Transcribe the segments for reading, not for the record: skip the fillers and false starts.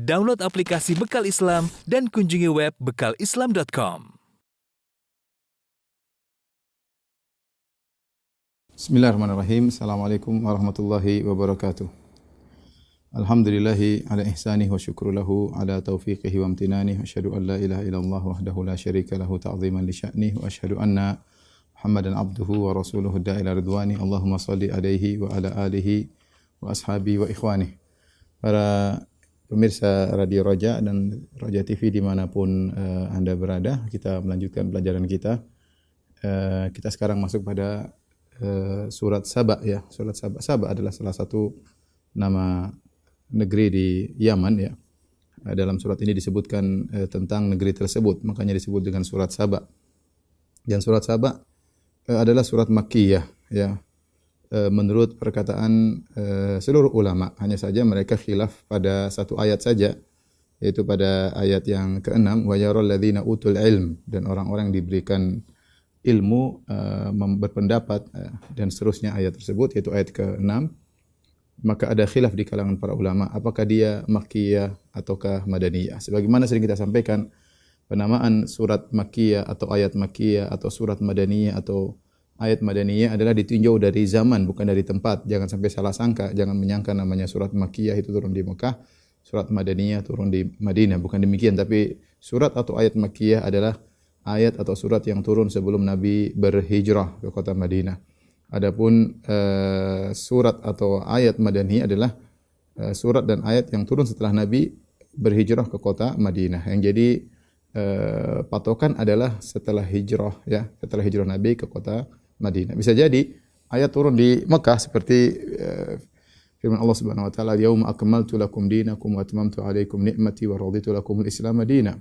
Download aplikasi Bekal Islam dan kunjungi web bekalislam.com. Bismillahirrahmanirrahim. Assalamualaikum warahmatullahi wabarakatuh. Alhamdulillahi ala ihsanih wa syukru lahu ala taufiqihi wa amtinanih. Wa asyhadu an la ilaha illallah wahdahu la syarika lahu ta'ziman li sya'nih. Wa asyhadu anna Muhammadan abduhu wa rasuluhu da'ila ridwani. Allahumma salli alaihi wa ala alihi wa ashabi wa ikhwanih. Para pemirsa Radio Roja dan Roja TV dimanapun Anda berada, kita melanjutkan pelajaran kita. Kita sekarang masuk pada surat Saba ya. Surat Saba. Saba adalah salah satu nama negeri di Yaman ya. Dalam surat ini disebutkan tentang negeri tersebut, makanya disebut dengan surat Saba. Dan surat Saba adalah surat Makkiyah ya. Menurut perkataan seluruh ulama, hanya saja mereka khilaf pada satu ayat saja, yaitu pada ayat yang ke-6, wa yaral ladzina utul ilm, dan orang-orang yang diberikan ilmu berpendapat dan seterusnya ayat tersebut, yaitu ayat ke-6. Maka ada khilaf di kalangan para ulama, apakah dia Makkiyah ataukah Madaniyah. Sebagaimana sering kita sampaikan, penamaan surat Makkiyah atau ayat Makkiyah atau surat Madaniyah atau ayat Madaniyah adalah ditinjau dari zaman, bukan dari tempat. Jangan sampai salah sangka, jangan menyangka namanya surat Makkiyah itu turun di Mekah, surat Madaniyah turun di Madinah. Bukan demikian, tapi surat atau ayat Makkiyah adalah ayat atau surat yang turun sebelum Nabi berhijrah ke kota Madinah. Adapun surat atau ayat Madaniyah adalah surat dan ayat yang turun setelah Nabi berhijrah ke kota Madinah. Yang jadi patokan adalah setelah hijrah ya, setelah hijrah Nabi ke kota Madinah. Bisa jadi ayat turun di Mekah seperti firman Allah Subhanahu wa taala, "Yauma akmaltu lakum dinakum wa atmamtu 'alaikum ni'mati wa raditu lakumul Islam madina."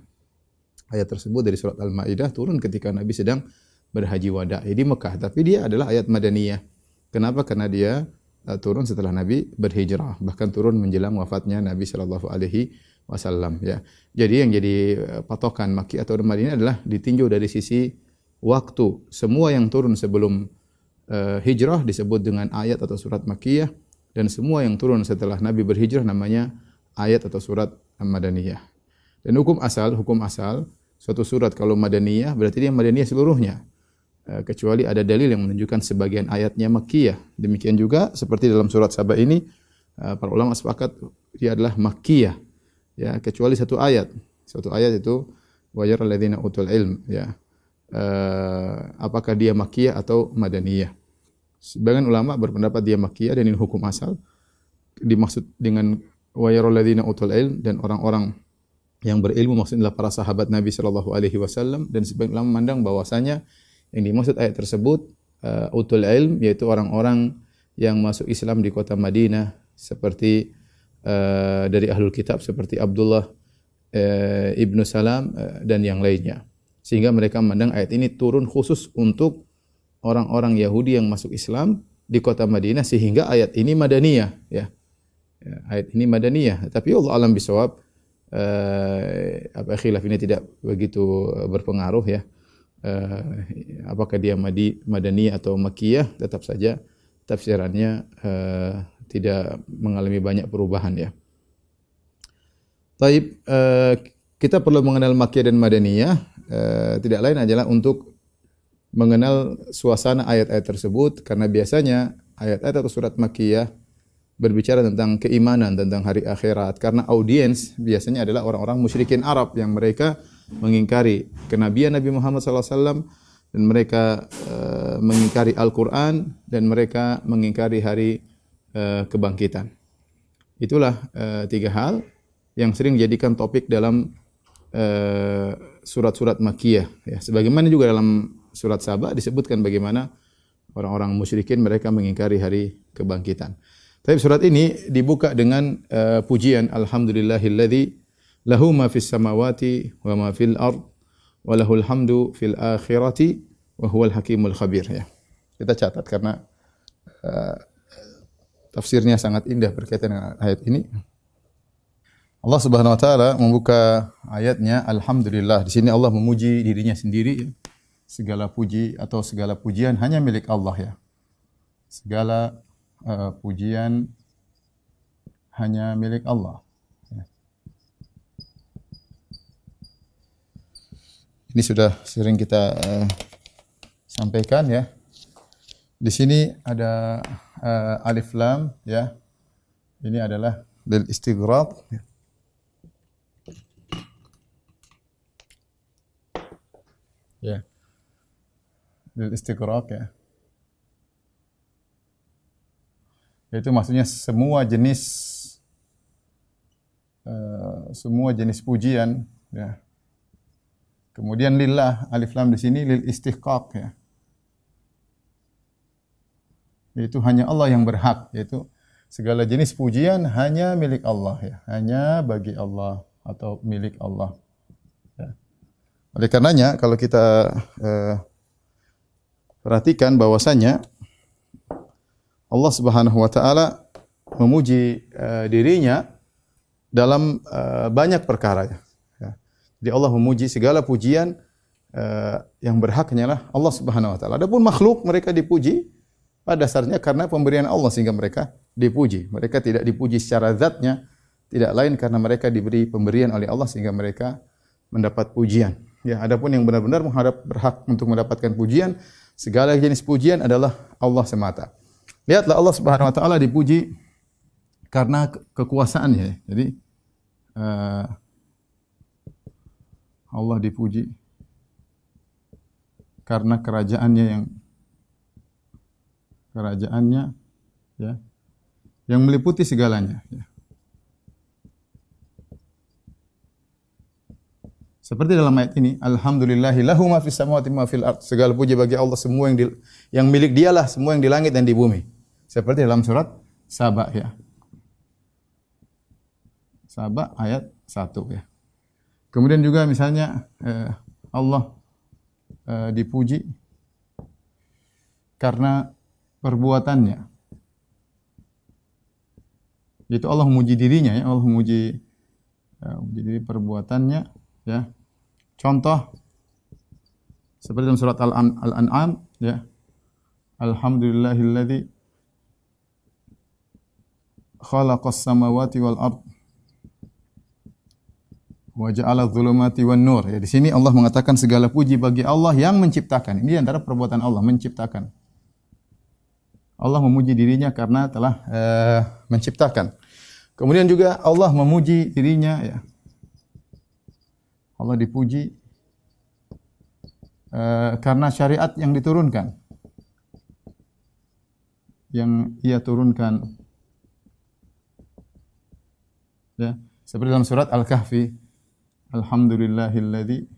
Ayat tersebut dari surat Al-Maidah turun ketika Nabi sedang berhaji wada di Mekah, tapi dia adalah ayat Madaniyah. Kenapa? Karena dia turun setelah Nabi berhijrah, bahkan turun menjelang wafatnya Nabi sallallahu alaihi wasallam ya. Jadi yang jadi patokan Makkiyah atau Madinah adalah ditinjau dari sisi waktu. Semua yang turun sebelum hijrah disebut dengan ayat atau surat Makkiyah, dan semua yang turun setelah Nabi berhijrah namanya ayat atau surat Madaniyah. Dan hukum asal suatu surat kalau Madaniyah berarti dia Madaniyah seluruhnya. Kecuali ada dalil yang menunjukkan sebagian ayatnya Makkiyah. Demikian juga seperti dalam surat Saba ini para ulama sepakat dia adalah Makkiyah. Ya, kecuali satu ayat. Satu ayat itu wa yaral ladzina utul ilm ya. Apakah dia Makkiyah atau Madaniyah? Sebagian ulama berpendapat dia Makkiyah dan ini hukum asal. Dimaksud dengan wa yaral ladzina utul ilm dan orang-orang yang berilmu maksudnya adalah para sahabat Nabi sallallahu alaihi wasallam, dan sebagian ulama memandang bahwasanya yang dimaksud ayat tersebut utul ilm yaitu orang-orang yang masuk Islam di kota Madinah seperti dari ahlul kitab seperti Abdullah ibnu Salam dan yang lainnya. Sehingga mereka memandang ayat ini turun khusus untuk orang-orang Yahudi yang masuk Islam di kota Madinah, sehingga ayat ini Madaniyah ya. Ayat ini Madaniyah, tapi Allah alam bisawab khilaf ini tidak begitu berpengaruh ya. Apakah dia Madaniyah atau Makkiyah, tetap saja tafsirannya tidak mengalami banyak perubahan ya. Taib, kita perlu mengenal Makkiyah dan Madaniyah tidak lain adalah untuk mengenal suasana ayat-ayat tersebut, karena biasanya ayat-ayat atau surat Makkiyah berbicara tentang keimanan, tentang hari akhirat, karena audiens biasanya adalah orang-orang musyrikin Arab yang mereka mengingkari kenabian Nabi Muhammad SAW, dan mereka mengingkari Al-Quran, dan mereka mengingkari hari kebangkitan. Itulah tiga hal yang sering dijadikan topik dalam surat-surat Makkiyah ya. Sebagaimana juga dalam surat Saba disebutkan bagaimana orang-orang musyrikin mereka mengingkari hari kebangkitan. Tapi surat ini dibuka dengan pujian alhamdulillahilladzi lahu ma fis samawati wa ma fil ard wa lahul hamdu fil akhirati wa huwal hakimul khabir ya. Kita catat karena tafsirnya sangat indah berkaitan dengan ayat ini. Allah Subhanahu wa taala membuka ayatnya alhamdulillah. Di sini Allah memuji dirinya sendiri. Segala puji atau segala pujian hanya milik Allah ya. Segala pujian hanya milik Allah. Ini sudah sering kita sampaikan ya. Di sini ada alif lam ya. Ini adalah lil istighraq. Ya. Lil istighraq ya. Itu maksudnya semua jenis pujian ya. Kemudian lillah, alif lam di sini lil istihqaq ya. Yaitu hanya Allah yang berhak, yaitu segala jenis pujian hanya milik Allah ya, hanya bagi Allah atau milik Allah. Ya. Oleh karenanya kalau kita perhatikan bahwasanya Allah Subhanahu wa taala memuji dirinya dalam banyak perkara ya. Jadi Allah memuji segala pujian yang berhak hanyalah Allah Subhanahu wa taala. Adapun makhluk mereka dipuji pada dasarnya karena pemberian Allah sehingga mereka dipuji. Mereka tidak dipuji secara zatnya, tidak lain karena mereka diberi pemberian oleh Allah sehingga mereka mendapat pujian. Ya, adapun yang benar-benar berhak untuk mendapatkan pujian, segala jenis pujian adalah Allah semata. Lihatlah Allah Subhanahu wa taala dipuji karena kekuasaannya. Jadi Allah dipuji karena kerajaannya ya, yang meliputi segalanya ya. Seperti dalam ayat ini, alhamdulillahi lahu ma fis samawati ma fil ard. Segala puji bagi Allah, semua yang milik Dialah, semua yang di langit dan di bumi. Seperti dalam surat Saba ya. Saba ayat 1 ya. Kemudian juga misalnya Allah dipuji karena perbuatannya. Yaitu Allah memuji dirinya ya, Allah memuji diri perbuatannya ya. Contoh seperti dalam surat Al-An'am ya. Alhamdulillahilladzi khalaqas samawati wal ard wa ja'ala adh-dhulumati wan nur. Ya, di sini Allah mengatakan segala puji bagi Allah yang menciptakan. Ini antara perbuatan Allah menciptakan. Allah memuji dirinya karena telah menciptakan. Kemudian juga Allah memuji dirinya ya. Allah dipuji karena syariat yang diturunkan. Yang Ia turunkan. Ya, seperti dalam surat Al-Kahfi, alhamdulillahilladzi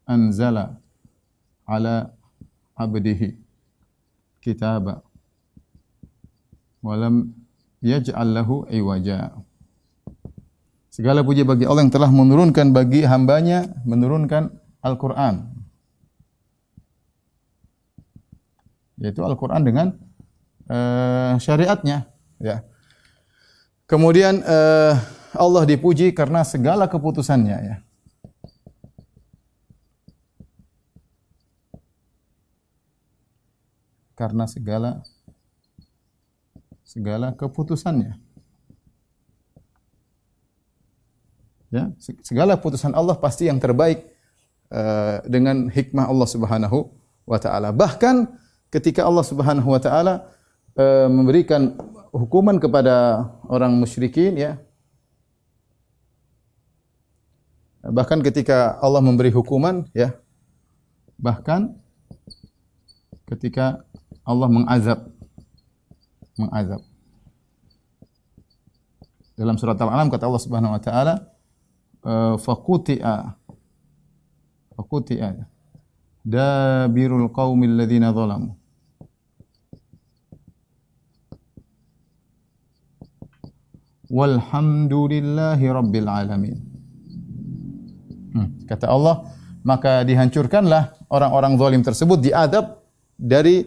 anzala ala abdihi kitaba wa lam yaj'al lahu iwaja. Segala puji bagi Allah yang telah menurunkan bagi hambanya, menurunkan Al-Quran. Yaitu Al-Quran dengan syariatnya. Ya. Kemudian Allah dipuji karena segala keputusannya. Ya. Karena segala keputusannya. Ya, segala putusan Allah pasti yang terbaik dengan hikmah Allah Subhanahu wa taala. Bahkan ketika Allah Subhanahu wa taala memberikan hukuman kepada orang musyrikin ya. Bahkan ketika Allah memberi hukuman ya. Bahkan ketika Allah mengazab. Dalam surat Al-An'am kata Allah Subhanahu wa taala, faquti'a dabirul qaumil ladzina zalamu. Walhamdulillahi rabbil alamin. Kata Allah, maka dihancurkanlah orang-orang zalim tersebut, diadab dari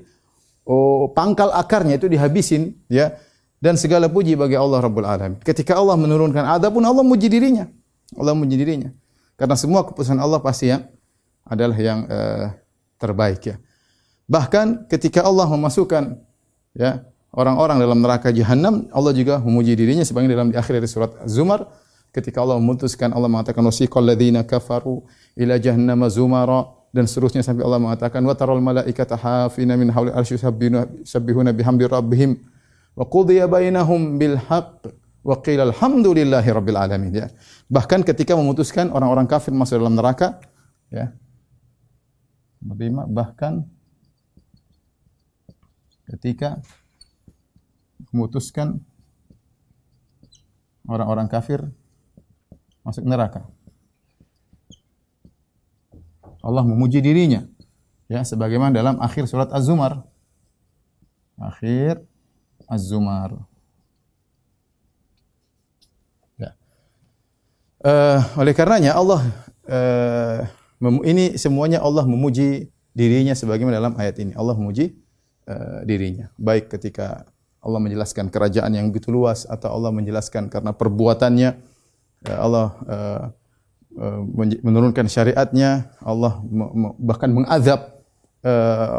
pangkal akarnya itu dihabisin ya, dan segala puji bagi Allah Rabbul Alamin. Ketika Allah menurunkan adab pun Allah muji dirinya. Allah memuji dirinya. Karena semua keputusan Allah pasti yang adalah yang terbaik ya. Bahkan ketika Allah memasukkan ya orang-orang dalam neraka jahanam, Allah juga memuji dirinya sebagaimana dalam di akhir dari surat Az-Zumar ketika Allah memutuskan, Allah mengatakan wasiqal ladzina kafaru ila jahannama zumara, dan seterusnya sampai Allah mengatakan wa taral malaikata hafina min hauli arsy yusabbihuna bihamdi rabbihim wa qudiya bainahum bil haqq wa qila alhamdulillahi rabbil alamin, ya. Bahkan ketika memutuskan orang-orang kafir masuk dalam neraka, ya. Bahkan ketika memutuskan orang-orang kafir masuk neraka, Allah memuji dirinya, ya, sebagaimana dalam akhir surat Az-Zumar. Akhir Az-Zumar. Ya. Oleh karenanya Allah ini semuanya Allah memuji dirinya sebagaimana dalam ayat ini. Allah memuji dirinya. Baik ketika Allah menjelaskan kerajaan yang begitu luas atau Allah menjelaskan karena perbuatannya, Allah menurunkan syariatnya, Allah bahkan mengazab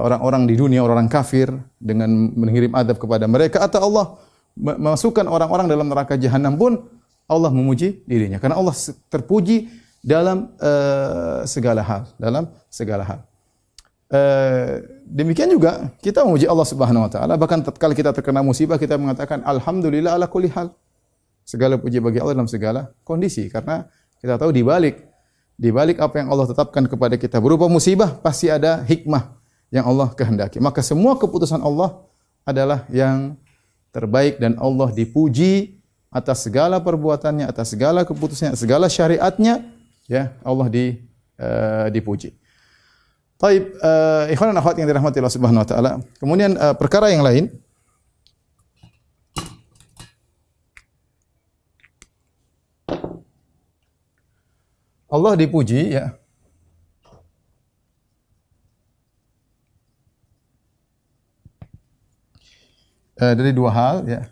orang-orang di dunia, orang kafir dengan mengirim azab kepada mereka, atau Allah memasukkan orang-orang dalam neraka jahanam pun Allah memuji dirinya karena Allah terpuji dalam segala hal. Demikian juga kita memuji Allah Subhanahu wa taala, bahkan tatkala kita terkena musibah kita mengatakan alhamdulillah ala kulli hal. Segala puji bagi Allah dalam segala kondisi, karena kita tahu di balik apa yang Allah tetapkan kepada kita berupa musibah pasti ada hikmah yang Allah kehendaki. Maka semua keputusan Allah adalah yang terbaik dan Allah dipuji atas segala perbuatannya, atas segala keputusannya, segala syariatnya, ya, Allah dipuji. Taib, ikhwan dan akhwat yang dirahmati Allah Subhanahu wa taala. Kemudian perkara yang lain, Allah dipuji, ya, dari dua hal, ya.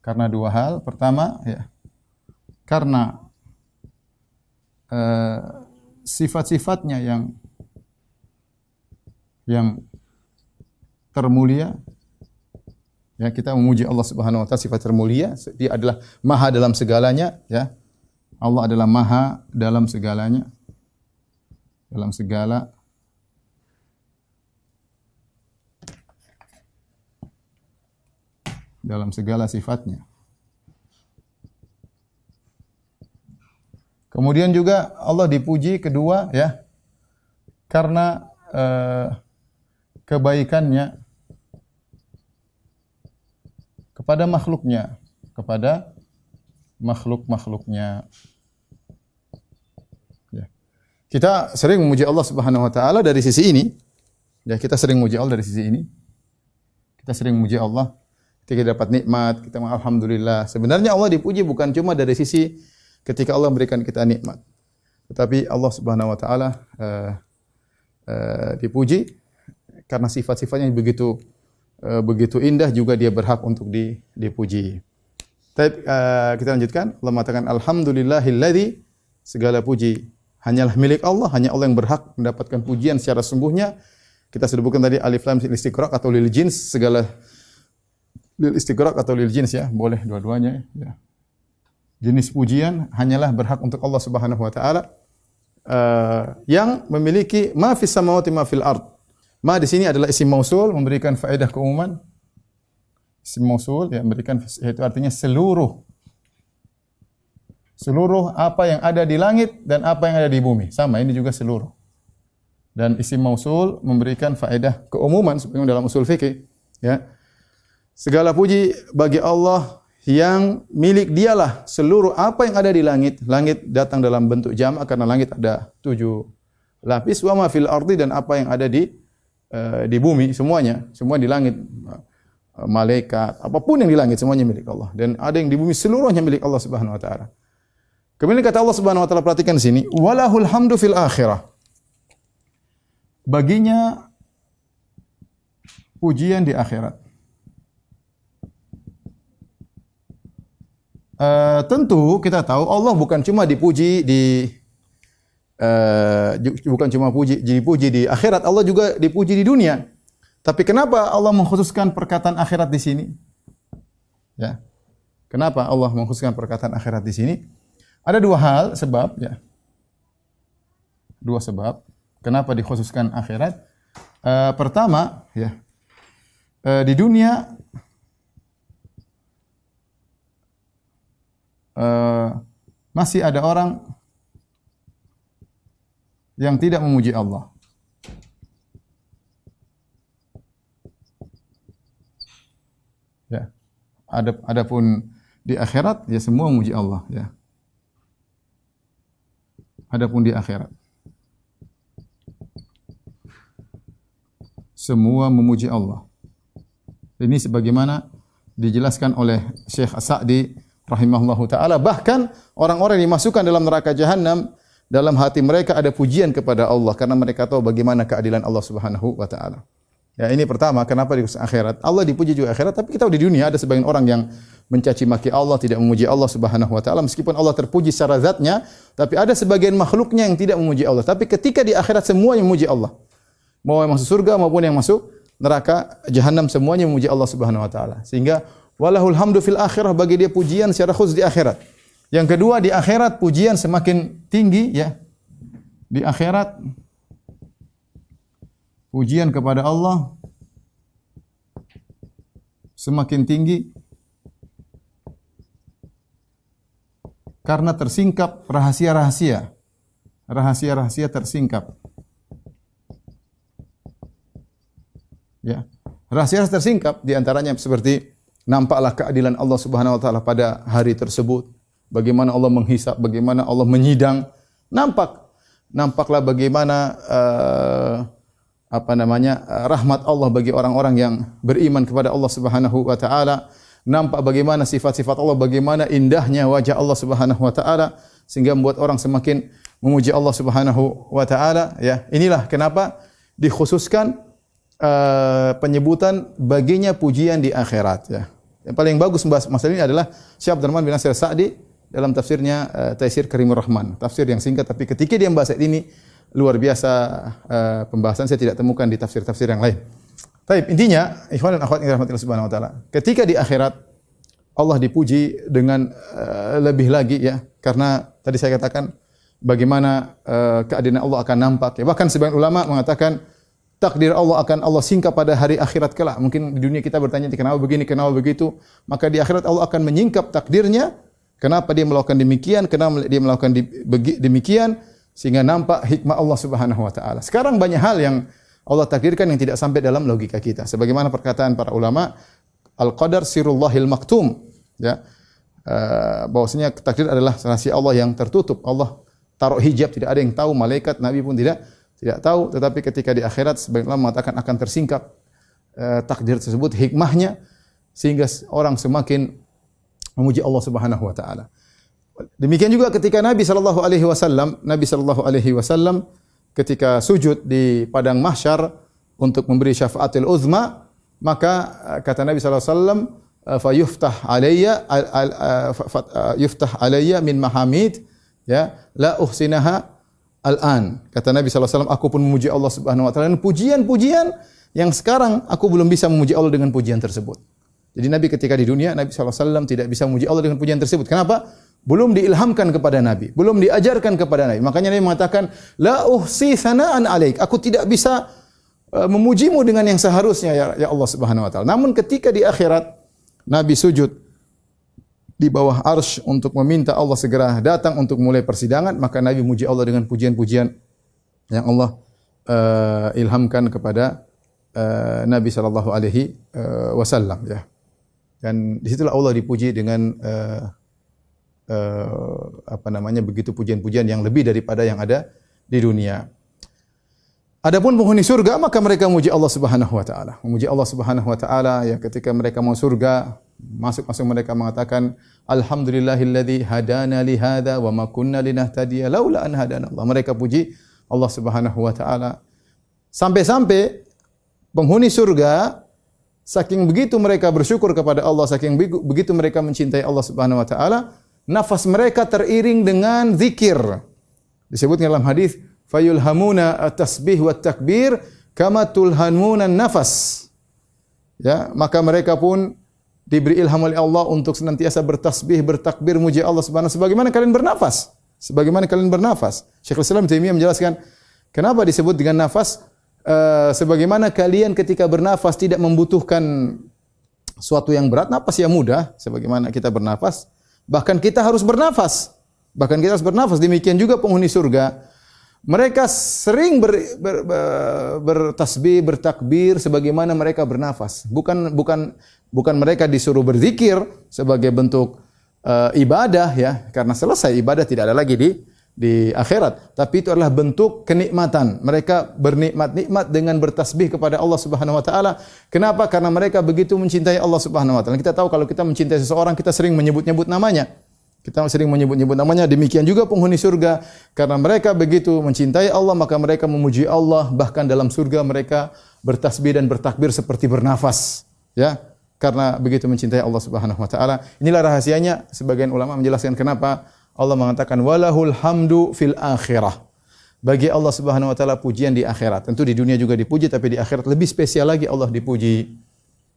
Karena dua hal. Pertama, ya, karena sifat-sifatnya yang termulia, ya, kita memuji Allah Subhanahu wa taala, sifat termulia, Dia adalah maha dalam segalanya, ya. Allah adalah maha dalam segalanya, dalam segala sifatnya. Kemudian juga Allah dipuji kedua, ya, karena kebaikannya kepada makhluknya, kepada makhluk-makhluknya. Ya. Kita sering memuji Allah Subhanahu wa taala dari sisi ini. Ya, kita sering memuji Allah dari sisi ini. Kita sering memuji Allah ketika dapat nikmat, kita alhamdulillah. Sebenarnya Allah dipuji bukan cuma dari sisi ketika Allah memberikan kita nikmat, tetapi Allah Subhanahu wa taala dipuji karena sifat-sifatnya begitu indah, juga Dia berhak untuk dipuji. Kita lanjutkan. Allah mengatakan alhamdulillahilladzi, segala puji hanyalah milik Allah, hanya Allah yang berhak mendapatkan pujian secara sungguhnya. Kita sudah sebutkan tadi alif lam lil istiqraq atau lil jins, segala lil istiqraq atau lil jins, ya, boleh dua-duanya, ya. Jenis pujian hanyalah berhak untuk Allah Subhanahu wa taala, yang memiliki ma fis samawati ma fil ard. Ma di sini adalah isim mausul, memberikan faedah keumuman. Isim mausul, ya, memberikan, itu artinya seluruh apa yang ada di langit dan apa yang ada di bumi. Sama, ini juga seluruh. Dan isim mausul memberikan faedah keumuman seperti dalam usul fikih, ya. Segala puji bagi Allah yang milik Dialah seluruh apa yang ada di langit. Langit datang dalam bentuk jamak karena langit ada 7 lapis. Wa ma fil ardi, dan apa yang ada di bumi, semuanya, semua di langit. Malaikat, apapun yang di langit semuanya milik Allah, dan ada yang di bumi seluruhnya milik Allah Subhanahu wa taala. Kemudian kata Allah Subhanahu wa taala, perhatikan di sini, walahul hamdu fil akhirah. Baginya pujian di akhirat. Tentu kita tahu Allah bukan cuma dipuji dipuji di akhirat, Allah juga dipuji di dunia. Tapi kenapa Allah mengkhususkan perkataan akhirat di sini? Ya. Kenapa Allah mengkhususkan perkataan akhirat di sini? Ada dua hal sebab ya. Dua sebab kenapa dikhususkan akhirat. Pertama ya. Di dunia masih ada orang yang tidak memuji Allah. Ya. Adapun di akhirat ya semua memuji Allah ya. Adapun di akhirat semua memuji Allah. Ini sebagaimana dijelaskan oleh Syekh As-Sa'di rahimahullahu taala, bahkan orang-orang yang dimasukkan dalam neraka jahanam dalam hati mereka ada pujian kepada Allah karena mereka tahu bagaimana keadilan Allah Subhanahu wa taala. Ya, ini pertama kenapa di akhirat. Allah dipuji juga akhirat, tapi kita tahu di dunia ada sebagian orang yang mencaci maki Allah, tidak memuji Allah Subhanahu wa taala meskipun Allah terpuji secara zatnya, tapi ada sebagian makhluknya yang tidak memuji Allah. Tapi ketika di akhirat semuanya memuji Allah. Mau yang masuk surga maupun yang masuk neraka jahanam semuanya memuji Allah Subhanahu wa taala. Sehingga walahul hamdu fil akhirah, bagi dia pujian secara khusus di akhirat. Yang kedua, di akhirat pujian semakin tinggi ya. Di akhirat pujian kepada Allah semakin tinggi karena tersingkap rahasia-rahasia. Rahasia-rahasia tersingkap. Ya. Rahasia tersingkap di antaranya seperti nampaklah keadilan Allah Subhanahu wa taala pada hari tersebut. Bagaimana Allah menghisab, bagaimana Allah menyidang. Nampaklah bagaimana rahmat Allah bagi orang-orang yang beriman kepada Allah Subhanahu wa taala. Nampak bagaimana sifat-sifat Allah, bagaimana indahnya wajah Allah Subhanahu wa taala sehingga membuat orang semakin memuji Allah Subhanahu wa taala ya. Inilah kenapa dikhususkan penyebutan baginya pujian di akhirat ya. Yang paling bagus membahas masalah ini adalah Syekh Abdurrahman bin Nasir Sa'di dalam tafsirnya Taisir Karimur Rahman. Tafsir yang singkat tapi ketika dia membahas ini luar biasa pembahasan, saya tidak temukan di tafsir-tafsir yang lain. Baik, intinya ikhwan dan akhwat yang dirahmati Allah Subhanahu wa taala, ketika di akhirat Allah dipuji dengan lebih lagi ya, karena tadi saya katakan bagaimana keadilan Allah akan nampak ya. Bahkan sebagian ulama mengatakan takdir Allah akan Allah singkap pada hari akhirat kelak. Mungkin di dunia kita bertanya kenapa begini, kenapa begitu, maka di akhirat Allah akan menyingkap takdirnya. Kenapa dia melakukan demikian, kenapa dia melakukan demikian, sehingga nampak hikmah Allah Subhanahu wa taala. Sekarang banyak hal yang Allah takdirkan yang tidak sampai dalam logika kita. Sebagaimana perkataan para ulama, al-qadar sirullahil maktum, ya. Bahwasanya takdir adalah rahasia Allah yang tertutup. Allah taruh hijab, tidak ada yang tahu, malaikat, nabi pun tidak tahu, tetapi ketika di akhirat sebagian ulama mengatakan akan tersingkap takdir tersebut, hikmahnya, sehingga orang semakin memuji Allah Subhanahu wa taala. Demikian juga ketika Nabi sallallahu alaihi wasallam ketika sujud di padang mahsyar untuk memberi syafaatul uzma, maka kata Nabi sallallahu alaihi wasallam, fa yuftah alayya min mahamid ya la uhsinaha al-an. Kata Nabi sallallahu alaihi wasallam, aku pun memuji Allah Subhanahu wa taala, dan pujian-pujian yang sekarang aku belum bisa memuji Allah dengan pujian tersebut. Jadi Nabi ketika di dunia, Nabi sallallahu alaihi wasallam tidak bisa memuji Allah dengan pujian tersebut. Kenapa? Belum diilhamkan kepada Nabi, belum diajarkan kepada Nabi. Makanya Nabi mengatakan, la uhsi thana'an alaik. Aku tidak bisa memujimu dengan yang seharusnya ya Allah Subhanahu wa taala. Namun ketika di akhirat Nabi sujud di bawah arsy untuk meminta Allah segera datang untuk mulai persidangan, maka Nabi memuji Allah dengan pujian-pujian yang Allah ilhamkan kepada Nabi sallallahu alaihi wasallam ya. Dan disitulah Allah dipuji dengan begitu pujian-pujian yang lebih daripada yang ada di dunia. Adapun penghuni surga, maka mereka memuji Allah Subhanahu wa taala. Memuji Allah Subhanahu wa taala ya, ketika mereka mau surga, masuk mereka mengatakan alhamdulillahilladzi hadana li hadza wa ma kunna linahtadiya laula an hadana Allah. Mereka puji Allah Subhanahu wa taala. Sampai-sampai penghuni surga saking begitu mereka bersyukur kepada Allah, saking begitu mereka mencintai Allah Subhanahu wa taala, nafas mereka teriring dengan zikir. Disebutnya dalam hadis, fayulhamuna at-tasbih wa takbir kama tulhamuna nafas. Ya, maka mereka pun diberi ilham oleh Allah untuk senantiasa bertasbih, bertakbir, muji Allah Subhanahu sebagaimana kalian bernafas. Sebagaimana kalian bernafas. Syekhul Islam Taimiyah menjelaskan kenapa disebut dengan nafas. Sebagaimana kalian ketika bernafas tidak membutuhkan suatu yang berat, nafas yang mudah. Sebagaimana kita bernafas, bahkan kita harus bernafas. Bahkan kita harus bernafas. Demikian juga penghuni surga. Mereka sering bertasbih, bertakbir sebagaimana mereka bernafas. Bukan mereka disuruh berzikir sebagai bentuk ibadah ya, karena selesai ibadah tidak ada lagi di akhirat. Tapi itu adalah bentuk kenikmatan. Mereka bernikmat-nikmat dengan bertasbih kepada Allah Subhanahu wa taala. Kenapa? Karena mereka begitu mencintai Allah Subhanahu wa taala. Kita tahu kalau kita mencintai seseorang, kita sering menyebut-nyebut namanya. Kita sering menyebut-nyebut namanya. Demikian juga penghuni surga. Karena mereka begitu mencintai Allah, maka mereka memuji Allah. Bahkan dalam surga mereka bertasbih dan bertakbir seperti bernafas. Ya, karena begitu mencintai Allah Subhanahu wa taala. Inilah rahasianya. Sebagian ulama menjelaskan kenapa Allah mengatakan walahul hamdu fil akhirah. Bagi Allah Subhanahu wa taala pujian di akhirat. Tentu di dunia juga dipuji, tapi di akhirat lebih spesial lagi Allah dipuji.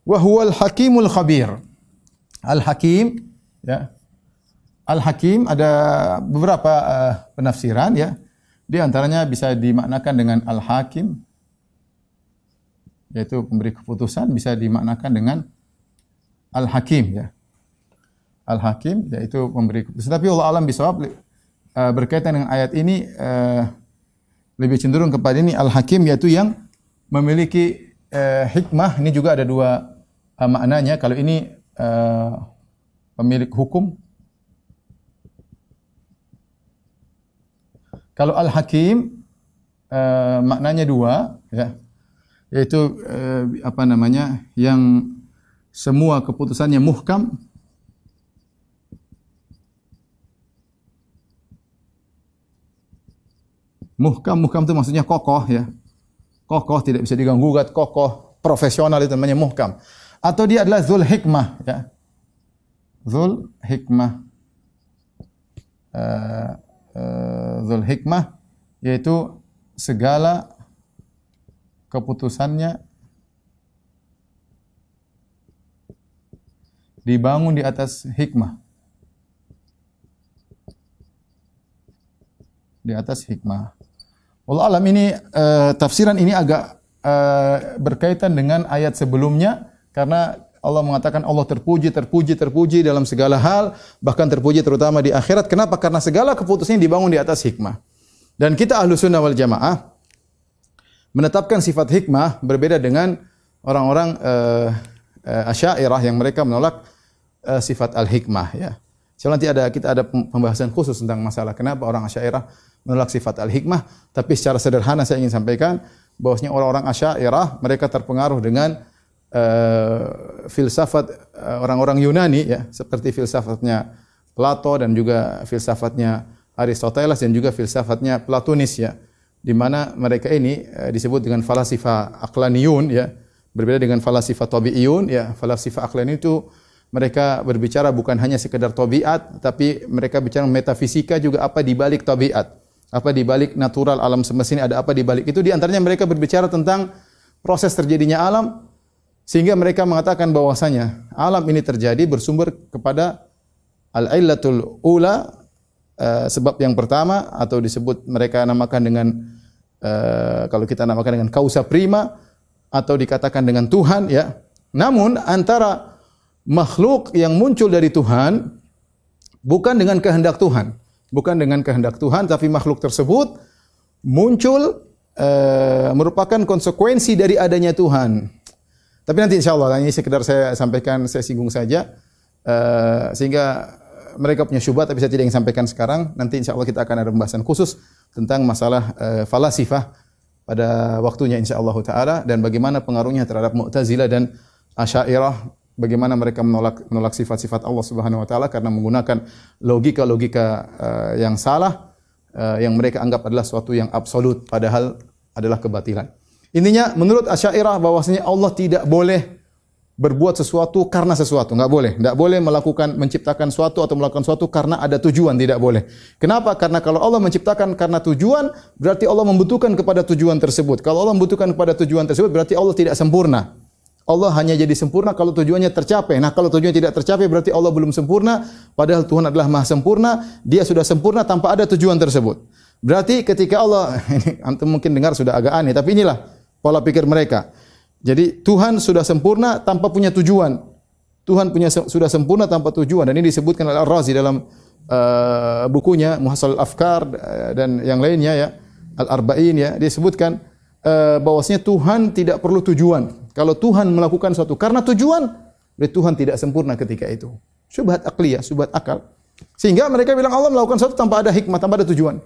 Wa huwal hakimul khabir. Al-Hakim, ya. Al-Hakim ada beberapa penafsiran ya. Di antaranya bisa dimaknakan dengan Al-Hakim, yaitu pemberi keputusan, bisa dimaknakan dengan Al-Hakim ya. Al-Hakim yaitu pemberi keputusan. Tapi Allah alam bisawab berkaitan dengan ayat ini lebih cenderung kepada ini Al-Hakim, yaitu yang memiliki hikmah. Ini juga ada dua maknanya. Kalau ini pemilik hukum. Kalau Al-Hakim maknanya dua ya. Yaitu yang semua keputusannya muhkam. Muhkam itu maksudnya kokoh ya. Kokoh, tidak bisa diganggu-gugat, kokoh, profesional, itu namanya muhkam. Atau dia adalah Dzul Hikmah ya. Dzul Hikmah. Dzul Hikmah yaitu segala keputusannya dibangun di atas hikmah. Di atas hikmah. Wallahu alam, ini tafsiran ini agak berkaitan dengan ayat sebelumnya, karena Allah mengatakan Allah terpuji dalam segala hal, bahkan terpuji terutama di akhirat. Kenapa? Karena segala keputusan dibangun di atas hikmah. Dan kita ahlu sunnah wal jamaah menetapkan sifat hikmah berbeda dengan orang-orang Asy'ariyah yang mereka menolak sifat al-hikmah ya. So, nanti kita ada pembahasan khusus tentang masalah kenapa orang Asy'ariyah menolak sifat al-hikmah, tapi secara sederhana saya ingin sampaikan bahwasanya orang-orang Asy'ariyah mereka terpengaruh dengan filsafat orang-orang Yunani ya, seperti filsafatnya Plato dan juga filsafatnya Aristoteles dan juga filsafatnya Platonis ya, di mana mereka ini disebut dengan falasifa aqlaniyun ya, berbeda dengan falasifa tabi'iyun ya. Falasifa aqlani itu mereka berbicara bukan hanya sekedar tabiat, tapi mereka bicara metafisika juga, apa di balik tabiat, apa di balik natural alam semesta ini, ada apa di balik itu. Di antaranya mereka berbicara tentang proses terjadinya alam, sehingga mereka mengatakan bahwasanya alam ini terjadi bersumber kepada al-illatul ula, sebab yang pertama, atau disebut mereka namakan dengan kalau kita namakan dengan causa prima, atau dikatakan dengan Tuhan ya. Namun antara makhluk yang muncul dari Tuhan bukan dengan kehendak Tuhan, tapi makhluk tersebut muncul merupakan konsekuensi dari adanya Tuhan. Tapi nanti insyaallah, ini sekedar saya sampaikan, saya singgung saja sehingga mereka punya syubhat, tapi saya tidak ingin sampaikan sekarang. Nanti insyaallah kita akan ada pembahasan khusus tentang masalah falasifah pada waktunya insyaallah taala, dan bagaimana pengaruhnya terhadap Mu'tazilah dan Asy'ariyah, bagaimana mereka menolak sifat-sifat Allah Subhanahu wa taala karena menggunakan logika-logika yang salah, yang mereka anggap adalah suatu yang absolut padahal adalah kebatilan. Intinya menurut Asy'ariyah bahwasanya Allah tidak boleh berbuat sesuatu karena sesuatu, enggak boleh menciptakan suatu atau melakukan suatu karena ada tujuan, tidak boleh. Kenapa? Karena kalau Allah menciptakan karena tujuan, berarti Allah membutuhkan kepada tujuan tersebut. Kalau Allah membutuhkan kepada tujuan tersebut, berarti Allah tidak sempurna. Allah hanya jadi sempurna kalau tujuannya tercapai. Nah, kalau tujuannya tidak tercapai berarti Allah belum sempurna, padahal Tuhan adalah Maha sempurna, Dia sudah sempurna tanpa ada tujuan tersebut. Berarti ketika Allah, ini antum mungkin dengar sudah agak aneh, tapi inilah pola pikir mereka. Jadi Tuhan sudah sempurna tanpa punya tujuan. Tuhan sudah sempurna tanpa tujuan, dan ini disebutkan oleh Ar-Razi dalam bukunya Muhasal Afkar dan yang lainnya ya, Al-Arba'in ya, dia sebutkan bahwasanya Tuhan tidak perlu tujuan. Kalau Tuhan melakukan suatu karena tujuan, berarti Tuhan tidak sempurna ketika itu. Syubhat akliyah, syubhat akal. Sehingga mereka bilang Allah melakukan sesuatu tanpa ada hikmah, tanpa ada tujuan.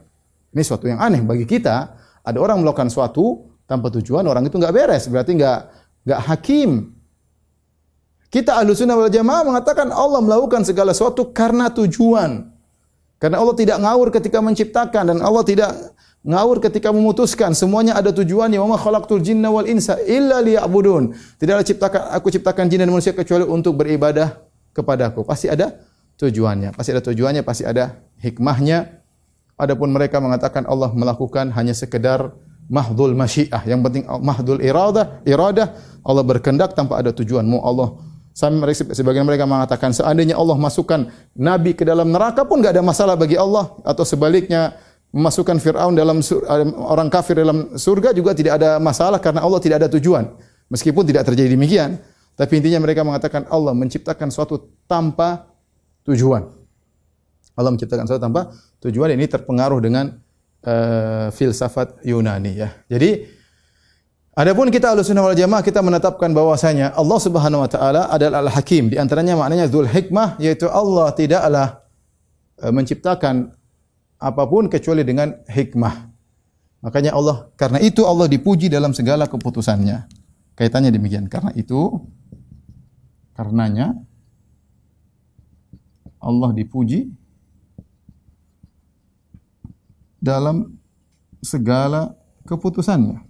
Ini suatu yang aneh bagi kita. Ada orang melakukan suatu tanpa tujuan, orang itu enggak beres, berarti enggak hakim. Kita Ahlussunnah wal Jamaah mengatakan Allah melakukan segala sesuatu karena tujuan. Karena Allah tidak ngawur ketika menciptakan, dan Allah tidak ngawur ketika memutuskan. Semuanya ada tujuannya. Wa ma khalaqtul jinna wal insa illa liya'budun. Tidaklah aku ciptakan jin dan manusia kecuali untuk beribadah kepadaku. Pasti ada tujuannya. Pasti ada tujuannya, pasti ada hikmahnya. Adapun mereka mengatakan Allah melakukan hanya sekedar mahdhul masyiah. Yang penting mahdhul iradah, Allah berkehendak tanpa ada tujuan. Mau Allah, sebagian mereka mengatakan seandainya Allah masukkan nabi ke dalam neraka pun enggak ada masalah bagi Allah, atau sebaliknya memasukkan Fir'aun orang kafir dalam surga juga tidak ada masalah karena Allah tidak ada tujuan. Meskipun tidak terjadi demikian, tapi intinya mereka mengatakan Allah menciptakan suatu tanpa tujuan. Allah menciptakan suatu tanpa tujuan. Ini terpengaruh dengan filsafat Yunani ya. Jadi adapun kita Ahlussunnah wal Jamaah, kita menetapkan bahwasanya Allah Subhanahu wa taala adalah Al-Hakim. Di antaranya maknanya Dzul Hikmah, yaitu Allah tidaklah menciptakan apapun kecuali dengan hikmah. Makanya Allah, karena itu Allah dipuji dalam segala keputusannya. Kaitannya demikian. Karenanya Allah dipuji dalam segala keputusannya.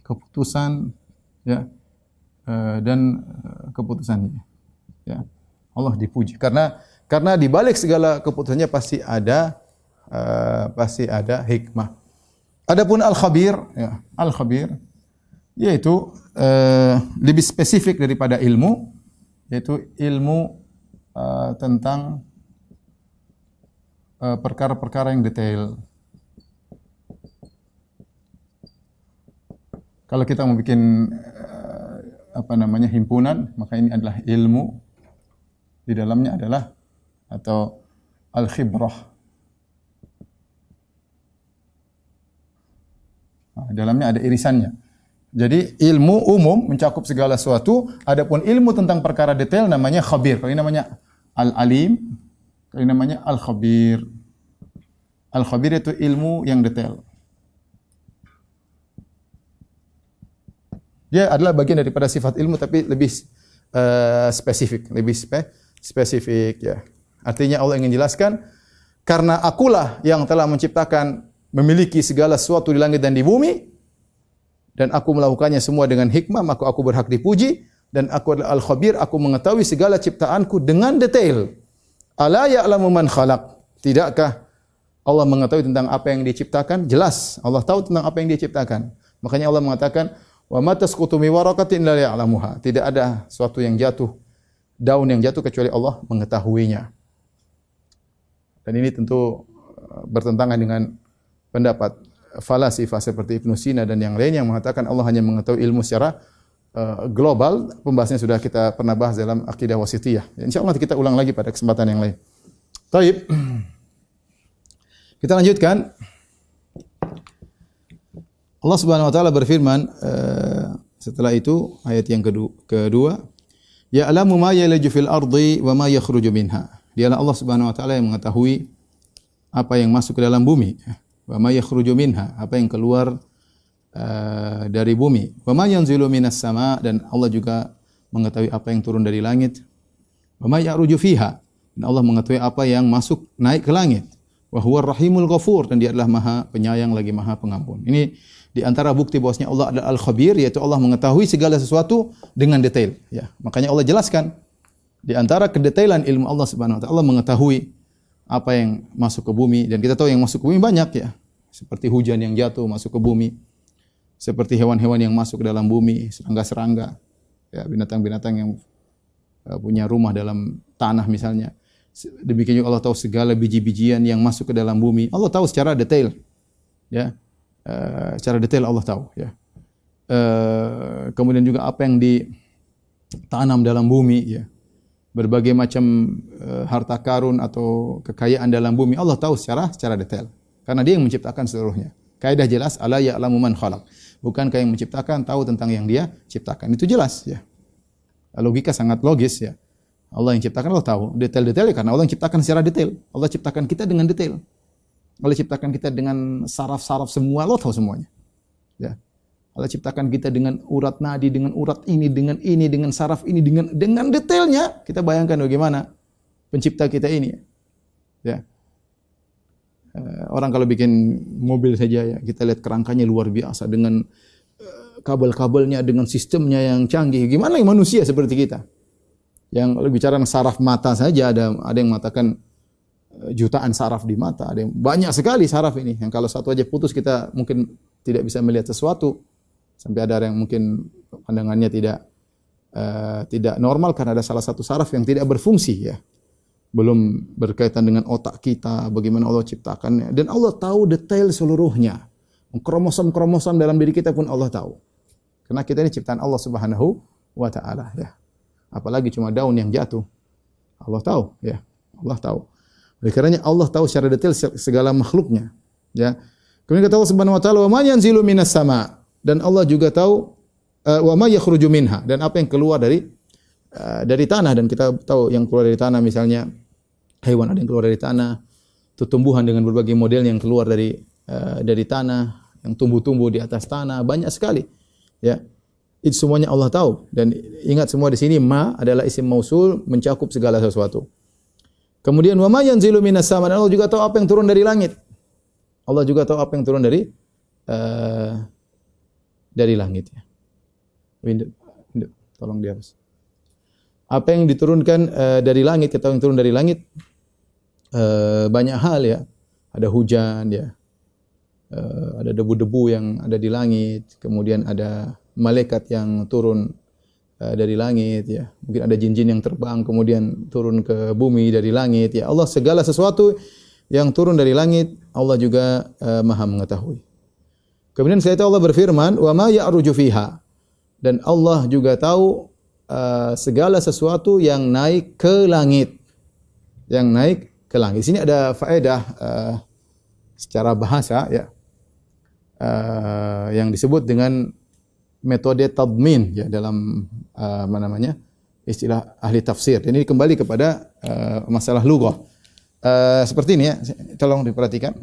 Keputusan ya dan keputusannya. Ya. Allah dipuji karena di balik segala keputusannya pasti ada hikmah. Adapun Al-Khabir, ya, Al-Khabir yaitu lebih spesifik daripada ilmu, yaitu ilmu tentang perkara-perkara yang detail. Kalau kita mau bikin himpunan, maka ini adalah ilmu, di dalamnya adalah atau al-khibrah. Dalamnya ada irisannya. Jadi ilmu umum mencakup segala sesuatu, adapun ilmu tentang perkara detail namanya khabir. Kalau ini namanya al-alim, kalau ini namanya al-khabir. Al-khabir itu ilmu yang detail. Dia adalah bagian daripada sifat ilmu tapi lebih spesifik ya. Artinya Allah ingin jelaskan karena akulah yang telah menciptakan, memiliki segala sesuatu di langit dan di bumi, dan aku melakukannya semua dengan hikmah, maka aku berhak dipuji, dan aku adalah Al-Khabir, aku mengetahui segala ciptaanku dengan detail. Ala ya'lamu man khalaq. Tidakkah Allah mengetahui tentang apa yang diciptakan? Jelas, Allah tahu tentang apa yang diciptakan. Makanya Allah mengatakan, wa ma tasqutu min waraqatin illa ya'lamuha. Tidak ada sesuatu yang jatuh, daun yang jatuh kecuali Allah mengetahuinya. Dan ini tentu bertentangan dengan pendapat falasifah seperti Ibnu Sina dan yang lain yang mengatakan Allah hanya mengetahui ilmu secara global. Pembahasannya sudah kita pernah bahas dalam akidah wasithiyah. Insyaallah nanti kita ulang lagi pada kesempatan yang lain. Baik. Kita lanjutkan. Allah Subhanahu wa taala berfirman setelah itu ayat yang kedua, ya'lamu ma yaliju fil ardi wa ma yakhruju minha. Dialah Allah Subhanahu wa taala yang mengetahui apa yang masuk ke dalam bumi. Wa ma yakhruju minha, apa yang keluar dari bumi. Wa ma yanzilu minas sama, dan Allah juga mengetahui apa yang turun dari langit. Wa ma ya'ruju fiha, dan Allah mengetahui apa yang masuk naik ke langit. Wa huwar rahimul ghafur, dan Dia adalah Maha Penyayang lagi Maha Pengampun. Ini di antara bukti bahwasanya Allah adalah Al-Khabir, yaitu Allah mengetahui segala sesuatu dengan detail, ya. Makanya Allah jelaskan di antara kedetailan ilmu Allah Subhanahu wa taala, Allah mengetahui apa yang masuk ke bumi, dan kita tahu yang masuk ke bumi banyak ya. Seperti hujan yang jatuh masuk ke bumi, seperti hewan-hewan yang masuk ke dalam bumi, serangga-serangga. Ya, binatang-binatang yang punya rumah dalam tanah misalnya. Demikian juga Allah tahu segala biji-bijian yang masuk ke dalam bumi. Allah tahu secara detail. Ya. Secara detail Allah tahu, ya. Kemudian juga apa yang ditanam dalam bumi, ya. Berbagai macam harta karun atau kekayaan dalam bumi Allah tahu secara detail. Karena Dia yang menciptakan seluruhnya. Kaidah jelas, ala ya'lamu man khalaq. Bukankah yang menciptakan tahu tentang yang Dia ciptakan. Itu jelas, ya. Logika sangat logis, ya. Allah yang ciptakan Allah tahu detail-detailnya karena Allah yang ciptakan secara detail. Allah ciptakan kita dengan detail. Allah ciptakan kita dengan saraf-saraf semua, Allah tahu semuanya. Ya. Allah ciptakan kita dengan urat nadi, dengan urat ini, dengan saraf ini, dengan detailnya. Kita bayangkan bagaimana pencipta kita ini. Ya. Orang kalau bikin mobil saja, ya, kita lihat kerangkanya luar biasa dengan kabel-kabelnya, dengan sistemnya yang canggih. Gimana yang manusia seperti kita? Yang bicara saraf mata saja ada yang mengatakan jutaan saraf di mata, ada yang banyak sekali saraf ini. Yang kalau satu aja putus kita mungkin tidak bisa melihat sesuatu. Sampai ada yang mungkin pandangannya tidak normal karena ada salah satu saraf yang tidak berfungsi, ya. Belum berkaitan dengan otak kita, bagaimana Allah ciptakannya. Dan Allah tahu detail seluruhnya. Kromosom-kromosom dalam diri kita pun Allah tahu. Karena kita ini ciptaan Allah Subhanahu wa taala, ya. Apalagi cuma daun yang jatuh. Allah tahu, ya. Allah tahu. Oleh karenanya Allah tahu secara detail segala makhluknya, ya. Kemudian kata Allah Subhanahu wa taala, "Wa ma yanzilu minas sama." Dan Allah juga tahu wa ma yakhruju minha, dan apa yang keluar dari tanah. Dan kita tahu yang keluar dari tanah misalnya hewan, ada yang keluar dari tanah, tumbuhan dengan berbagai model yang keluar dari tanah, yang tumbuh-tumbuh di atas tanah, banyak sekali, ya. Itu semuanya Allah tahu. Dan ingat semua di sini ma adalah isim mausul mencakup segala sesuatu. Kemudian wa ma yanzilu minas sama, dan Allah juga tahu apa yang turun dari langit. Allah juga tahu apa yang turun dari langit, ya. Window, tolong dihapus. Apa yang diturunkan dari langit, kita tahu yang turun dari langit banyak hal, ya. Ada hujan, ya. Ada debu-debu yang ada di langit, kemudian ada malaikat yang turun dari langit, ya. Mungkin ada jin-jin yang terbang kemudian turun ke bumi dari langit, ya. Allah segala sesuatu yang turun dari langit Allah juga Maha mengetahui. Kemudian setelah itu Allah berfirman, "Wa ma ya'ruju fiha." Dan Allah juga tahu segala sesuatu yang naik ke langit. Yang naik ke langit. Di sini ada faedah secara bahasa, ya. Yang disebut dengan metode tadmin, ya, dalam istilah ahli tafsir. Ini kembali kepada masalah lughah. Seperti ini, ya, tolong diperhatikan.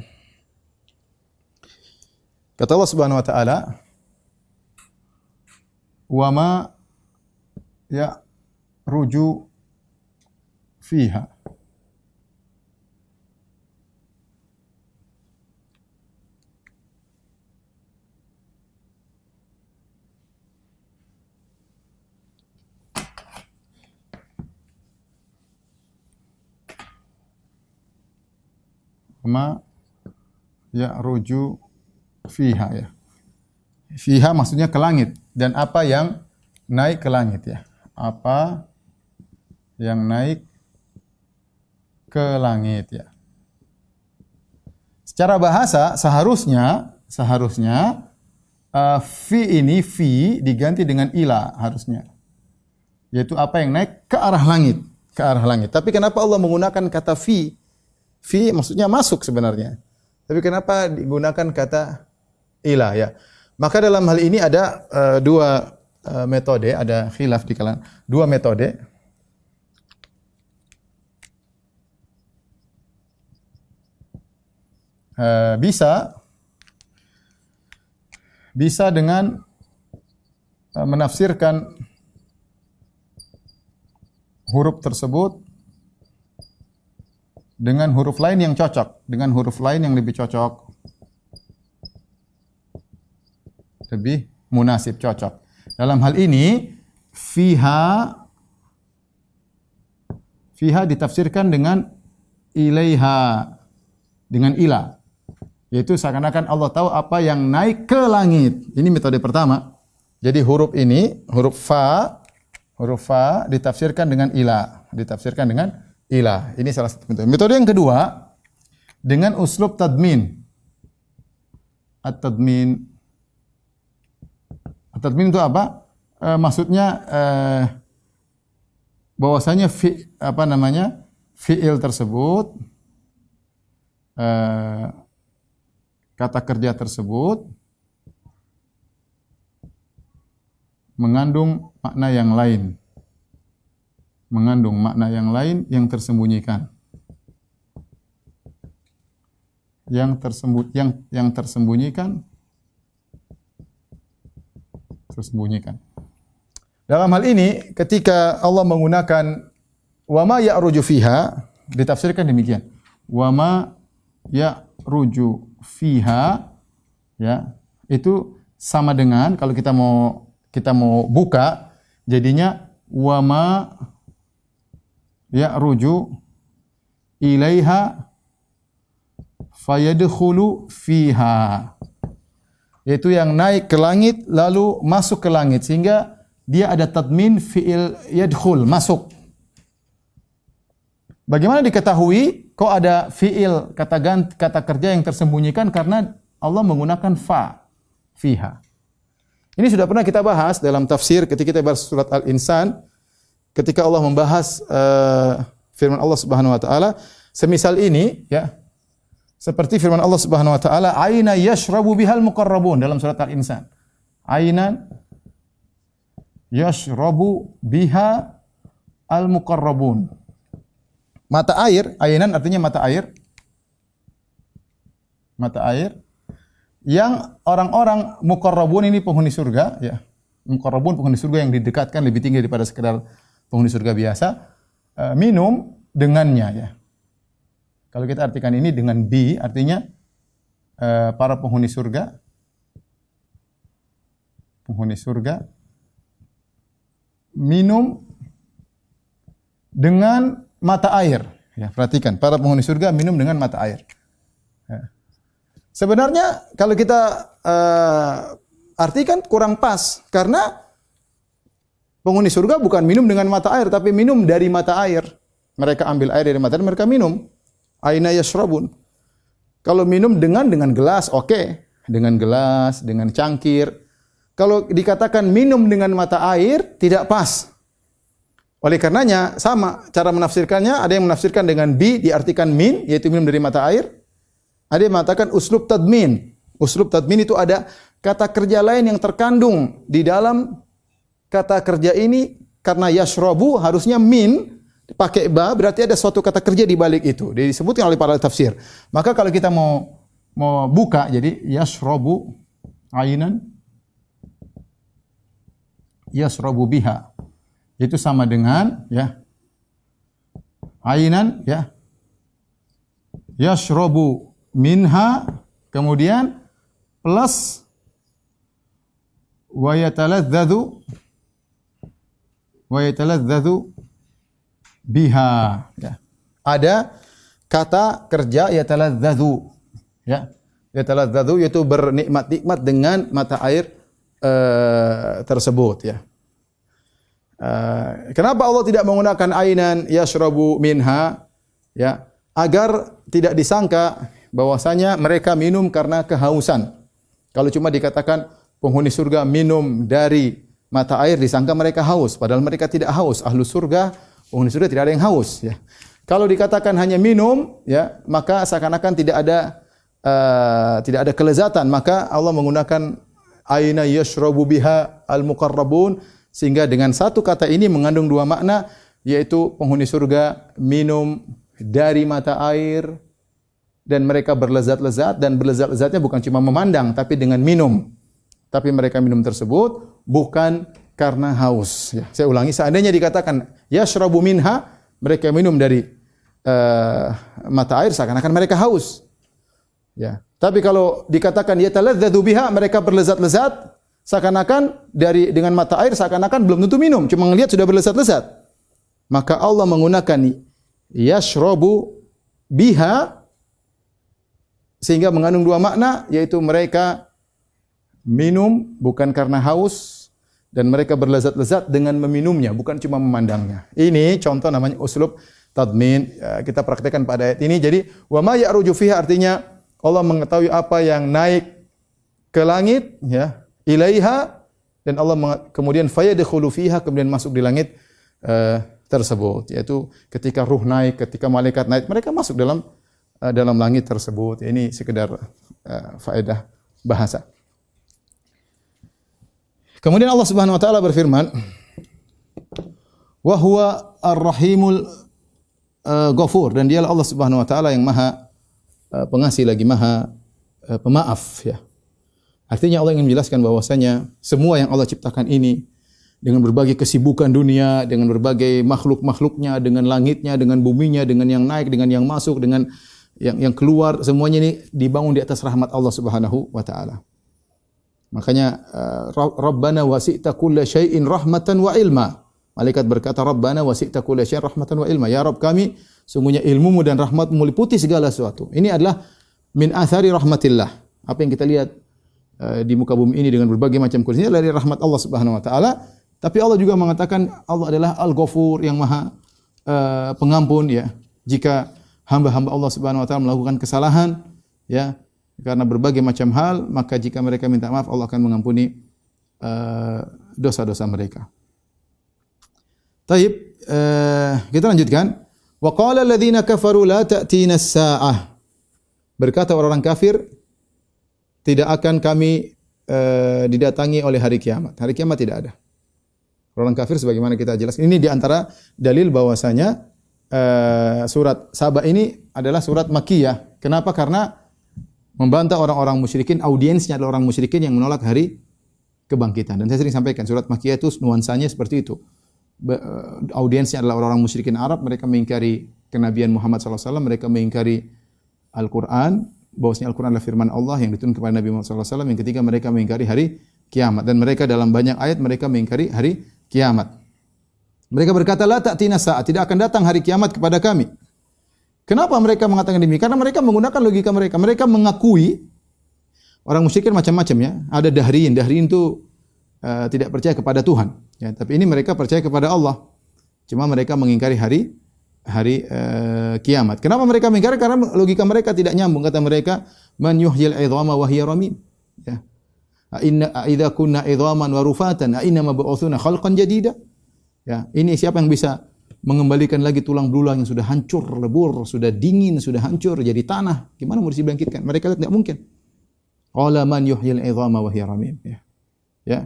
Kata Allah Subhanahu wa taala, "Wa ma ya'ruju fiha." Ma ya'ruju fiha, ya. Fiha maksudnya ke langit, dan apa yang naik ke langit, ya. Apa yang naik ke langit, ya. Secara bahasa seharusnya fi ini diganti dengan ila harusnya. Yaitu apa yang naik ke arah langit, Tapi kenapa Allah menggunakan kata fi? Fi maksudnya masuk sebenarnya. Tapi kenapa digunakan kata ilah, ya? Maka dalam hal ini ada dua metode, ada khilaf di kalangan dua metode. Bisa dengan menafsirkan huruf tersebut dengan huruf lain yang cocok, dengan huruf lain yang lebih cocok, lebih munasib, cocok. Dalam hal ini fiha ditafsirkan dengan ilaiha, dengan ila, yaitu seakan-akan Allah tahu apa yang naik ke langit. Ini metode pertama. Jadi huruf ini, huruf fa Huruf fa ditafsirkan dengan ila, ditafsirkan dengan ila. Ini salah satu metode. Metode yang kedua dengan uslub tadmin. At-tadmin. At-tadmin itu apa? Maksudnya bahwasanya fiil tersebut kata kerja tersebut mengandung makna yang lain. Mengandung makna yang lain yang tersembunyikan. Yang tersembunyikan. Dalam hal ini ketika Allah menggunakan wa ma ya'ruju fiha ditafsirkan demikian. Wa ma ya'ruju fiha ya, itu sama dengan kalau kita mau buka jadinya wa ma ya'ruju ilaiha fayadkhulu fiha, yaitu yang naik ke langit lalu masuk ke langit, sehingga dia ada tadmin fi'il yadkhul, masuk. Bagaimana diketahui kok ada fi'il kata kerja yang tersembunyikan? Karena Allah menggunakan fa, fiha. Ini sudah pernah kita bahas dalam tafsir ketika kita bahas surat Al-Insan, ketika Allah membahas firman Allah Subhanahu wa taala, semisal ini ya. Seperti firman Allah Subhanahu wa taala, "Aina yashrabu bihal muqarrabun" dalam surat Al-Insan. Ainan yashrabu biha al-muqarrabun. Mata air, ainan artinya mata air. Mata air yang orang-orang muqarrabun ini penghuni surga ya. Muqarrabun penghuni surga yang didekatkan lebih tinggi daripada sekedar penghuni surga biasa, minum dengannya ya. Kalau kita artikan ini dengan bi, artinya para penghuni surga minum dengan mata air. Ya, perhatikan, para penghuni surga minum dengan mata air. Ya. Sebenarnya kalau kita artikan kurang pas, karena penghuni surga bukan minum dengan mata air, tapi minum dari mata air. Mereka ambil air dari mata air, mereka minum. Aina yashrabun. Kalau minum dengan gelas, oke. Dengan gelas, dengan cangkir. Kalau dikatakan minum dengan mata air, tidak pas. Oleh karenanya, sama cara menafsirkannya. Ada yang menafsirkan dengan bi, diartikan min, yaitu minum dari mata air. Ada yang mengatakan uslub tadmin. Uslub tadmin itu ada kata kerja lain yang terkandung di dalam kata kerja ini. Karena yashrabu harusnya min, pakai ba, berarti ada suatu kata kerja di balik itu. Disebutkan oleh para tafsir. Maka kalau kita mau buka, jadi yashrabu ainan yashrabu biha. Itu sama dengan ya ainan ya yashrabu minha, kemudian plus wa yataladzadzu biha ya. Ada kata kerja yataladzadzu ya. Yataladzadzu yaitu bernikmat-nikmat dengan mata air tersebut ya. Kenapa Allah tidak menggunakan ainan yashrabu minha ya, agar tidak disangka bahwasanya mereka minum karena kehausan. Kalau cuma dikatakan penghuni surga minum dari mata air, disangka mereka haus, padahal mereka tidak haus. Ahlu surga, penghuni surga tidak ada yang haus ya. Kalau dikatakan hanya minum ya, maka seakan-akan tidak ada kelezatan. Maka Allah menggunakan aina yashrabu biha al-muqarrabun, sehingga dengan satu kata ini mengandung dua makna, yaitu penghuni surga minum dari mata air dan mereka berlezat-lezat, dan berlezat-lezatnya bukan cuma memandang tapi dengan minum. Tapi mereka minum tersebut bukan karena haus ya. Saya ulangi, seandainya dikatakan yashrabu minha, mereka minum dari mata air, seakan-akan mereka haus. Ya. Tapi kalau dikatakan yataladzadzu biha, mereka berlezat-lezat, seakan-akan dengan mata air, seakan-akan belum tentu minum, cuma ngelihat sudah berlezat-lezat. Maka Allah menggunakan yashrabu biha sehingga mengandung dua makna, yaitu mereka minum bukan karena haus dan mereka berlezat-lezat dengan meminumnya, bukan cuma memandangnya. Ini contoh namanya uslub tadmin. Kita praktekkan pada ayat ini. Jadi, wa ma ya'ruju fiha artinya Allah mengetahui apa yang naik ke langit, ya, ilaiha, dan Allah kemudian fayadkhulu fiha, kemudian masuk di langit tersebut. Yaitu ketika ruh naik, ketika malaikat naik, mereka masuk dalam langit tersebut. Ini sekedar faedah bahasa. Kemudian Allah Subhanahu wa taala berfirman, "Wa huwa ar-rahimul ghafur," dan dialah Allah Subhanahu wa taala yang Maha pengasih lagi Maha pemaaf, ya. Artinya Allah ingin menjelaskan bahwasanya semua yang Allah ciptakan ini dengan berbagai kesibukan dunia, dengan berbagai makhluk-makhluknya, dengan langitnya, dengan buminya, dengan yang naik, dengan yang masuk, dengan yang keluar, semuanya ini dibangun di atas rahmat Allah Subhanahu wa taala. Makanya Rabbana wasi'ta kulla syai'in rahmatan wa ilma. Malaikat berkata, Rabbana wasi'ta kulla syai'in rahmatan wa ilma. Ya Rabb kami, sungguhnya ilmumu dan rahmatmu meliputi segala sesuatu. Ini adalah min athari rahmatillah. Apa yang kita lihat di muka bumi ini dengan berbagai macam kondisi adalah dari rahmat Allah Subhanahu wa taala. Tapi Allah juga mengatakan Allah adalah Al-Ghafur, yang Maha pengampun, ya. Jika hamba-hamba Allah Subhanahu wa taala melakukan kesalahan, ya, karena berbagai macam hal, maka jika mereka minta maaf, Allah akan mengampuni dosa-dosa mereka. Taib, kita lanjutkan. Wa qala alladziina kafaru la ta'tina as-saa'ah. Berkata orang kafir, tidak akan kami didatangi oleh hari kiamat. Hari kiamat tidak ada. Orang kafir sebagaimana kita jelaskan. Ini di antara dalil bahwasanya surat Saba ini adalah surat Makkiyah. Kenapa? Karena membantah orang-orang musyrikin, audiensnya adalah orang musyrikin yang menolak hari kebangkitan. Dan saya sering sampaikan, surat Makkiyah itu nuansanya seperti itu. Audiensnya adalah orang-orang musyrikin Arab, mereka mengingkari kenabian Muhammad SAW, mereka mengingkari Al-Quran, bahwasanya Al-Quran adalah firman Allah yang diturunkan kepada Nabi Muhammad SAW. Yang ketiga, mereka mengingkari hari kiamat. Dan mereka dalam banyak ayat, mereka mengingkari hari kiamat. Mereka berkata, la ta'tina sa'at, tidak akan datang hari kiamat kepada kami. Kenapa mereka mengatakan demikian? Karena mereka menggunakan logika mereka. Mereka mengakui, orang musyrikin macam-macam, ya. Ada dahriyin. Dahriyin itu tidak percaya kepada Tuhan. Ya, tapi ini mereka percaya kepada Allah. Cuma mereka mengingkari hari kiamat. Kenapa mereka mengingkari? Karena logika mereka tidak nyambung. Kata mereka, man yuhyil 'idhama wa hiya ramim. Ya. Idza kunna 'idhaman wa rufatan, inna mab'utsuna khalqan jadida. Ya, ini siapa yang bisa mengembalikan lagi tulang belulang yang sudah hancur, lebur, sudah dingin, sudah hancur jadi tanah? Gimana mau dibangkitkan? Mereka lihat enggak mungkin. Qala man yuhyil 'idhama wa hiya ramim. Ya. Ya.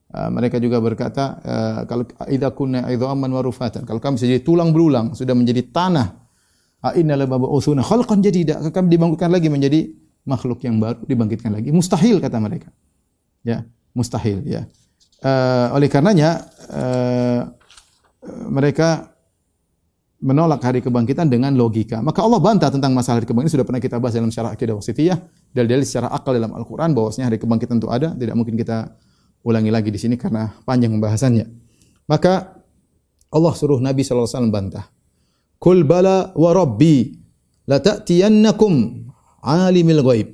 Mereka juga berkata, kalau idza kunna 'idhaman wa rufatan, kalau kami sudah jadi tulang belulang, sudah menjadi tanah, inna laba'utsuna khalqan jadida, kami dibangkitkan lagi menjadi makhluk yang baru, dibangkitkan lagi. Mustahil, kata mereka. Ya, mustahil, ya. Oleh karenanya mereka menolak hari kebangkitan dengan logika. Maka Allah bantah tentang masalah hari kebangkitan. Ini sudah pernah kita bahas dalam syarah akidah wasithiyah, dalil-dalil secara akal dalam Al-Qur'an bahwasanya hari kebangkitan itu ada, tidak mungkin kita ulangi lagi di sini karena panjang pembahasannya. Maka Allah suruh Nabi sallallahu alaihi wasallam bantah. Qul bala wa rabbi la ta'tiyannakum alimil ghaib.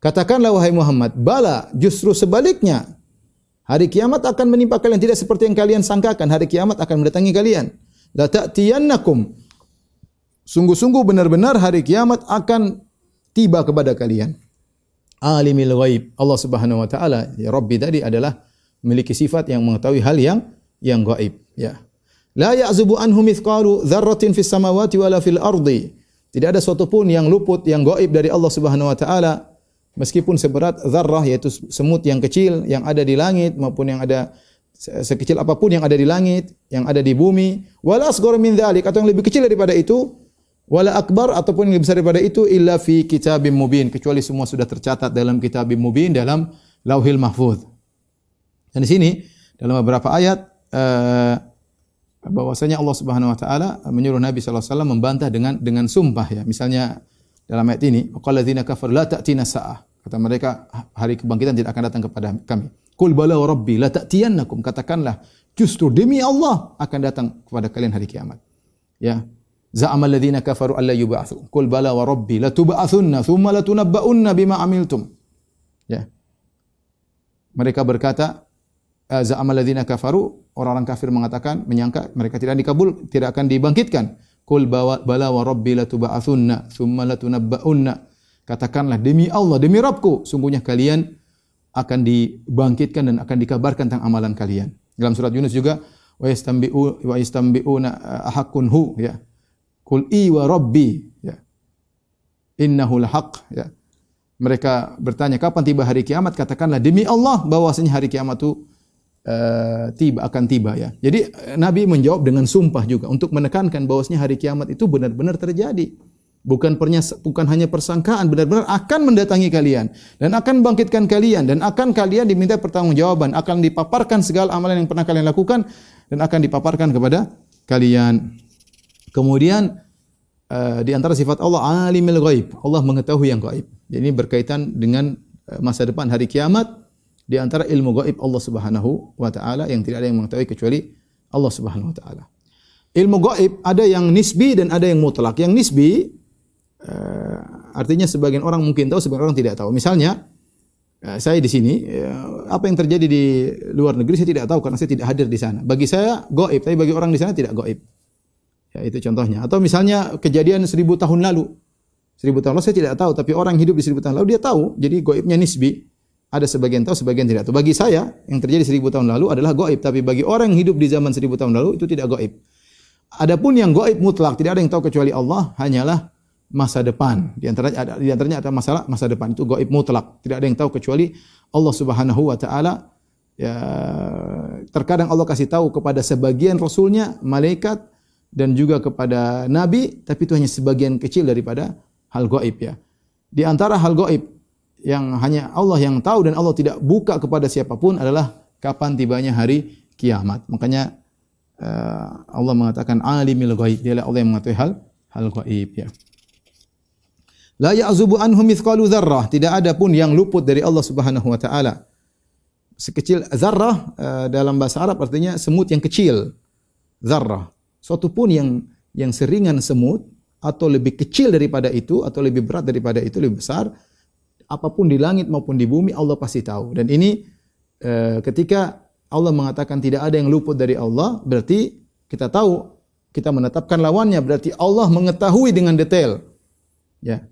Katakanlah wahai Muhammad, bala, justru sebaliknya. Hari kiamat akan menimpa kalian, tidak seperti yang kalian sangkakan. Hari kiamat akan mendatangi kalian. La ta'tiyannakum. Sungguh-sungguh benar-benar hari kiamat akan tiba kepada kalian. Alimil ghaib. Allah Subhanahu wa taala, ya Rabbi tadi adalah memiliki sifat yang mengetahui hal yang gaib, ya. La ya'zubu anhu mithqalu dzarratin fis samawati wala fil ardi. Tidak ada suatu pun yang luput, yang gaib dari Allah Subhanahu wa taala, meskipun seberat zarrah, yaitu semut yang kecil yang ada di langit, maupun yang ada sekecil apapun yang ada di langit, yang ada di bumi, wala asghar min dzalik, atau yang lebih kecil daripada itu, wala akbar, ataupun yang lebih besar daripada itu, illa fi kitabim mubin, kecuali semua sudah tercatat dalam kitabim mubin, dalam Lauhil Mahfuz. Dan di sini dalam beberapa ayat bahwasanya Allah Subhanahu wa taala menyuruh Nabi sallallahu alaihi wasallam membantah dengan sumpah, ya. Misalnya dalam ayat ini, qala ladzina kafaru la ta'tina sa'ah. Kata mereka, hari kebangkitan tidak akan datang kepada kami. Qul bala wa rabbi la ta'tiyannakum. Katakanlah, justru demi Allah akan datang kepada kalian hari kiamat. Ya. Za'amal ladzina kafaru alla yub'atsu. Qul bala wa rabbi la tub'atsunna tsumma la tunabba'unna bima amiltum. Ya. Mereka berkata, za'amal ladzina kafaru, orang-orang kafir mengatakan, menyangka mereka tidak akan dibangkitkan. Qul bala wa rabbi latuba'atsunna tsumma latunabba'unna. Katakanlah, demi Allah, demi Rabbku, sungguhnya kalian akan dibangkitkan dan akan dikabarkan tentang amalan kalian. Dalam surat Yunus juga, wa yastambi'una ahaqqun hu, ya. Qul i wa rabbi, ya. Innahu lahaq, ya. Mereka bertanya, kapan tiba hari kiamat? Katakanlah, demi Allah, bahwasanya hari kiamat itu akan tiba, ya. Jadi Nabi menjawab dengan sumpah juga untuk menekankan bahwasanya hari kiamat itu benar-benar terjadi. Bukan hanya persangkaan, benar-benar akan mendatangi kalian dan akan bangkitkan kalian dan akan kalian diminta pertanggungjawaban, akan dipaparkan segala amalan yang pernah kalian lakukan dan akan dipaparkan kepada kalian. Kemudian di antara sifat Allah alimul ghaib, Allah mengetahui yang gaib. Jadi ini berkaitan dengan masa depan hari kiamat. Di antara ilmu gaib Allah Subhanahu wa taala yang tidak ada yang mengetahui kecuali Allah Subhanahu wa taala. Ilmu gaib ada yang nisbi dan ada yang mutlak. Yang nisbi artinya sebagian orang mungkin tahu, sebagian orang tidak tahu. Misalnya saya di sini, apa yang terjadi di luar negeri saya tidak tahu karena saya tidak hadir di sana. Bagi saya gaib, tapi bagi orang di sana tidak gaib. Ya, itu contohnya. Atau misalnya kejadian 1000 tahun lalu. 1000 tahun lalu saya tidak tahu, tapi orang hidup di 1000 tahun lalu dia tahu. Jadi gaibnya nisbi. Ada sebagian tahu, sebagian tidak tahu. Bagi saya yang terjadi 1000 tahun lalu adalah gaib, tapi bagi orang yang hidup di zaman 1000 tahun lalu itu tidak gaib. Adapun yang gaib mutlak, tidak ada yang tahu kecuali Allah, hanyalah masa depan. Di antaranya ada masalah masa depan, itu gaib mutlak. Tidak ada yang tahu kecuali Allah Subhanahu wa taala. Ya, terkadang Allah kasih tahu kepada sebagian rasulnya, malaikat dan juga kepada nabi, tapi itu hanya sebagian kecil daripada hal gaib, ya. Di antara hal gaib yang hanya Allah yang tahu dan Allah tidak buka kepada siapapun adalah kapan tibanya hari kiamat. Makanya Allah mengatakan alimul ghaib, dialah Allah yang mengetahui hal gaib, ya. La ya'zubu anhu mithqalu dzarrah, tidak ada pun yang luput dari Allah Subhanahu wa taala. Sekecil zarrah dalam bahasa Arab artinya semut yang kecil. Zarrah, suatu pun yang seringan semut atau lebih kecil daripada itu atau lebih berat daripada itu, lebih besar, apapun di langit maupun di bumi Allah pasti tahu. Dan ini ketika Allah mengatakan tidak ada yang luput dari Allah, berarti kita tahu, kita menetapkan lawannya, berarti Allah mengetahui dengan detail. Ya.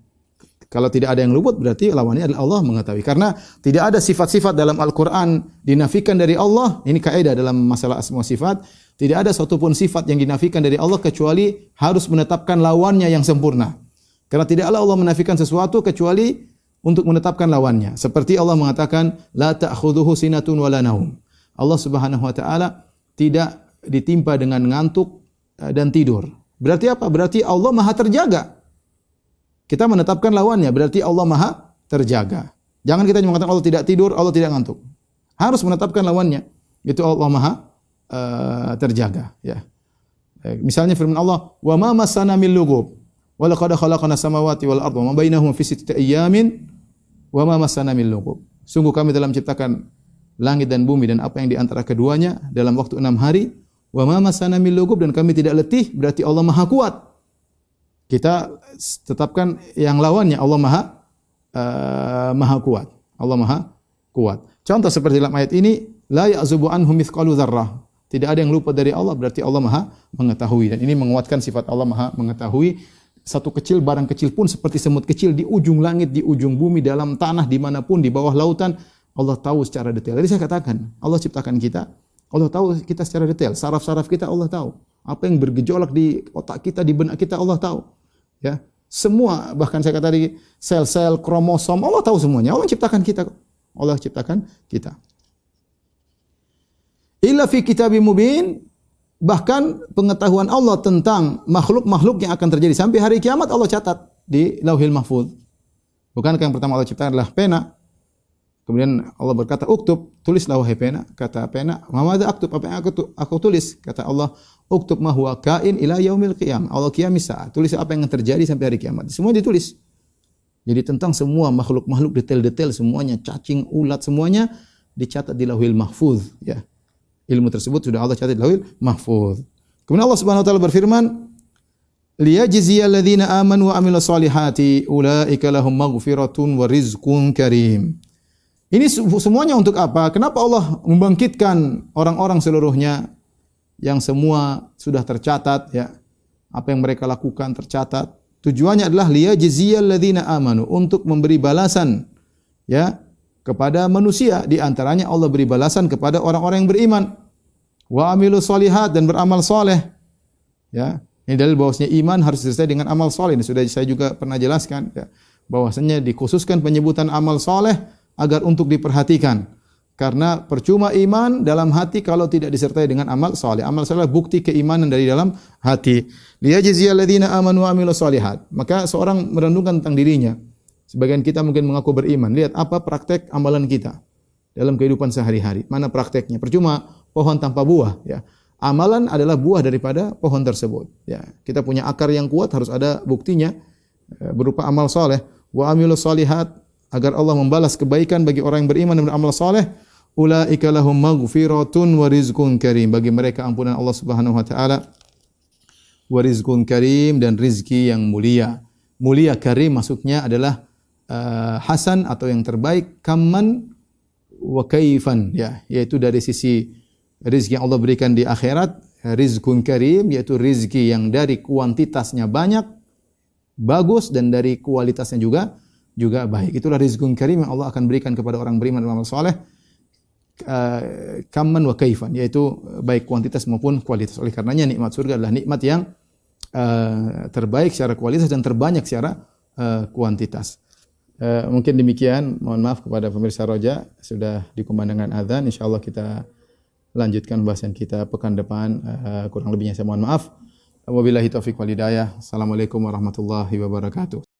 Kalau tidak ada yang luput, berarti lawannya adalah Allah mengetahui. Karena tidak ada sifat-sifat dalam Al-Quran dinafikan dari Allah. Ini kaidah dalam masalah asma sifat. Tidak ada satupun sifat yang dinafikan dari Allah kecuali harus menetapkan lawannya yang sempurna. Karena tidaklah Allah menafikan sesuatu kecuali untuk menetapkan lawannya. Seperti Allah mengatakan, la ta'khudhuhu sinatun wala naum. Allah Subhanahu wa taala tidak ditimpa dengan ngantuk dan tidur. Berarti apa? Berarti Allah Maha terjaga. Kita menetapkan lawannya, berarti Allah Maha terjaga. Jangan kita mengatakan Allah tidak tidur, Allah tidak ngantuk. Harus menetapkan lawannya. Itu Allah Maha terjaga, ya. Misalnya firman Allah, "Wa ma massana min lughub, wa laqad khalaqna samawati wal arda wa ma bainahuma fi sittati ayyamin, wa ma massana min lughub." Sungguh kami telah menciptakan langit dan bumi dan apa yang di antara keduanya dalam waktu 6 hari. Wa ma massana min lughub, dan kami tidak letih, berarti Allah Maha kuat. Kita tetapkan yang lawannya, Allah Maha kuat. Allah Maha kuat. Contoh seperti dalam ayat ini, la ya'zubu anhu mithqalu dzarrah. Tidak ada yang luput dari Allah, berarti Allah Maha mengetahui. Dan ini menguatkan sifat Allah Maha mengetahui. Satu kecil, barang kecil pun seperti semut kecil di ujung langit, di ujung bumi, dalam tanah, dimanapun, di bawah lautan, Allah tahu secara detail. Jadi saya katakan, Allah ciptakan kita, Allah tahu kita secara detail. Saraf-saraf kita Allah tahu. Apa yang bergejolak di otak kita, di benak kita Allah tahu. Ya, semua, bahkan saya kata tadi, sel-sel, kromosom, Allah tahu semuanya. Allah ciptakan kita. Allah ciptakan kita. Illa fi kitabim mubin, bahkan pengetahuan Allah tentang makhluk-makhluk yang akan terjadi sampai hari kiamat Allah catat di Lauhil Mahfuz. Bukankah yang pertama Allah ciptakan adalah pena? Kemudian Allah berkata, "Uktub, tulislah wahai pena." Kata pena, "Ma madza aktub?" Apa yang aku tulis? Kata Allah, "Uktub ma huwa kain ila yaumil qiyamah." Allah qiyamis saat. Tulis apa yang terjadi sampai hari kiamat. Semua ditulis. Jadi tentang semua makhluk-makhluk, detail-detail semuanya, cacing, ulat, semuanya dicatat di Lauhil Mahfuz, ya. Ilmu tersebut sudah Allah catat di Lauhil Mahfuz. Kemudian Allah Subhanahu wa taala berfirman, "Liyajziyal ladzina amanu wa amilus solihati ulaika lahum maghfiratun wa rizqun karim." Ini semuanya untuk apa? Kenapa Allah membangkitkan orang-orang seluruhnya yang semua sudah tercatat ya. Apa yang mereka lakukan tercatat. Tujuannya adalah liyajziyal ladzina amanu, untuk memberi balasan ya kepada manusia, di antaranya Allah beri balasan kepada orang-orang yang beriman. Wa amilus solihat, dan beramal soleh. Ya, ini dalil bahwasanya iman harus disertai dengan amal soleh. Ini sudah saya juga pernah jelaskan ya, bahwasanya dikhususkan penyebutan amal soleh agar untuk diperhatikan. Karena percuma iman dalam hati kalau tidak disertai dengan amal soleh. Amal soleh bukti keimanan dari dalam hati. Liyajziyal ladzina amanu wa amilus solihat. Maka seorang merenungkan tentang dirinya. Sebagian kita mungkin mengaku beriman. Lihat apa praktek amalan kita dalam kehidupan sehari-hari. Mana prakteknya? Percuma pohon tanpa buah. Ya. Amalan adalah buah daripada pohon tersebut. Ya. Kita punya akar yang kuat, harus ada buktinya berupa amal soleh. Wa amilus solihat, agar Allah membalas kebaikan bagi orang yang beriman dan beramal soleh. Ulaika lahum maghfiratun wa rizqun karim. Bagi mereka ampunan Allah Subhanahu wa taala, wa rizqun karim, dan rizki yang mulia. Mulia, karim maksudnya adalah hasan atau yang terbaik, kamman wa kaifan ya, yaitu dari sisi rizki yang Allah berikan di akhirat. Rizqun karim yaitu rizki yang dari kuantitasnya banyak, bagus, dan dari kualitasnya juga baik. Itulah rizqun karim yang Allah akan berikan kepada orang beriman dan beramal saleh. Kamman wa kaifan, yaitu baik kuantitas maupun kualitas. Oleh karenanya nikmat surga adalah nikmat yang terbaik secara kualitas dan terbanyak secara kuantitas. Mungkin demikian. Mohon maaf kepada pemirsa Roja, sudah dikumandangkan azan. Insyaallah kita lanjutkan bahasan kita pekan depan. Kurang lebihnya saya mohon maaf. Wabillahi taufiq wal hidayah. Assalamualaikum warahmatullahi wabarakatuh.